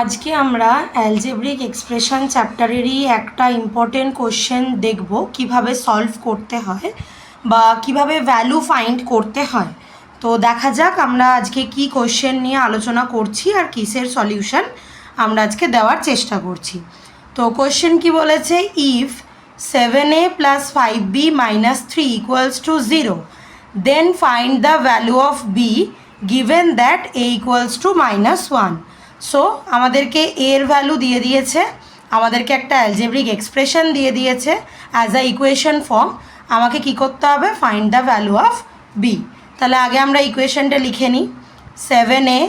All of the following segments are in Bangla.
আজকে আমরা অ্যালজেব্রিক এক্সপ্রেশন চ্যাপ্টারেরই একটা ইম্পর্টেন্ট কোশ্চেন দেখব কিভাবে সলভ করতে হয় বা কিভাবে ভ্যালু ফাইন্ড করতে হয়। তো দেখা যাক আমরা আজকে কি কোশ্চেন নিয়ে আলোচনা করছি আর কিসের সলিউশন আমরা আজকে দেওয়ার চেষ্টা করছি। তো কোশ্চেন কি বলেছে, if 7a + 5b - 3 = 0 then find the value of b given that a = -1। So আমাদেরকে এর ভ্যালু দিয়ে দিয়েছে, আমাদেরকে একটা অ্যালজেব্রিক এক্সপ্রেশন দিয়ে দিয়েছে অ্যাজ আ ইকুয়েশন ফর্ম। আমাকে কি করতে হবে, find the value of B. তাহলে আগে আমরা ইকুয়েশনটা লিখে নিই। 7a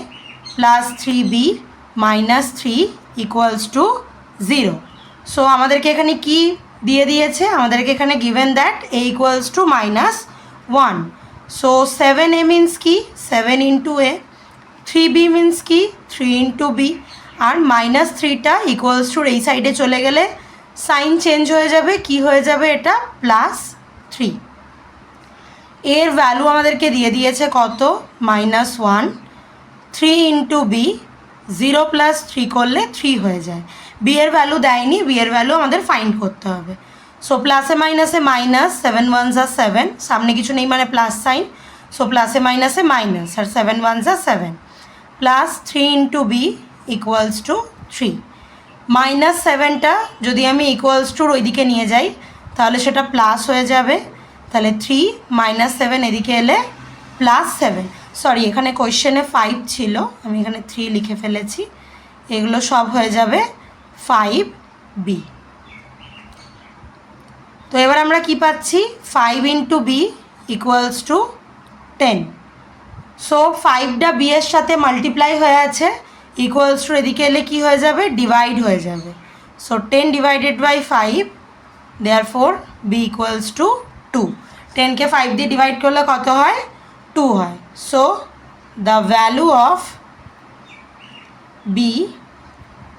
+ 3b - 3 = 0। সো আমাদেরকে এখানে কি দিয়ে দিয়েছে, আমাদেরকে এখানে given that a = -1। So 7a means কি, 7 × a, 3b মিনস কি, 3 × b, আর -3টা ইকুয়ালস টুর এই সাইডে চলে গেলে সাইন চেঞ্জ হয়ে যাবে, কি হয়ে যাবে, এটা +3। এর ভ্যালু আমাদেরকে দিয়ে দিয়েছে কত, -1। 3 × b, 0 + 3 করলে 3 হয়ে যায়। বি এর ভ্যালু দেয়নি, বি এর ভ্যালু আমাদের ফাইন্ড করতে হবে। সো প্লাসে মাইনাসে মাইনাস, 7 × 1 = 7, সামনে কিছু নেই মানে প্লাস সাইন। সো প্লাসে মাইনাসে মাইনাস, আর 7 × 1 = 7, +3 × b = 3। -7টা যদি আমি ইকুয়ালস টুর ওইদিকে নিয়ে যাই তাহলে সেটা প্লাস হয়ে যাবে। তাহলে 3 - 7 এদিকে এলে +7। সরি, এখানে কোয়েশ্চেনে 5 ছিল, আমি এখানে 3 লিখে ফেলেছি। এগুলো সব হয়ে যাবে 5b। তো এবার আমরা কি পাচ্ছি, 5 × b = 10। সো 5টা বি এর সাথে মাল্টিপ্লাই হয়ে আছে, ইকুয়ালস টু এদিকে এলে কী হয়ে যাবে, ডিভাইড হয়ে যাবে। So 10 / 5, therefore B = 2। 10কে 5 দিয়ে ডিভাইড করলে কত হয়, 2 হয়। So the value of B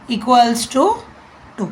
= 2।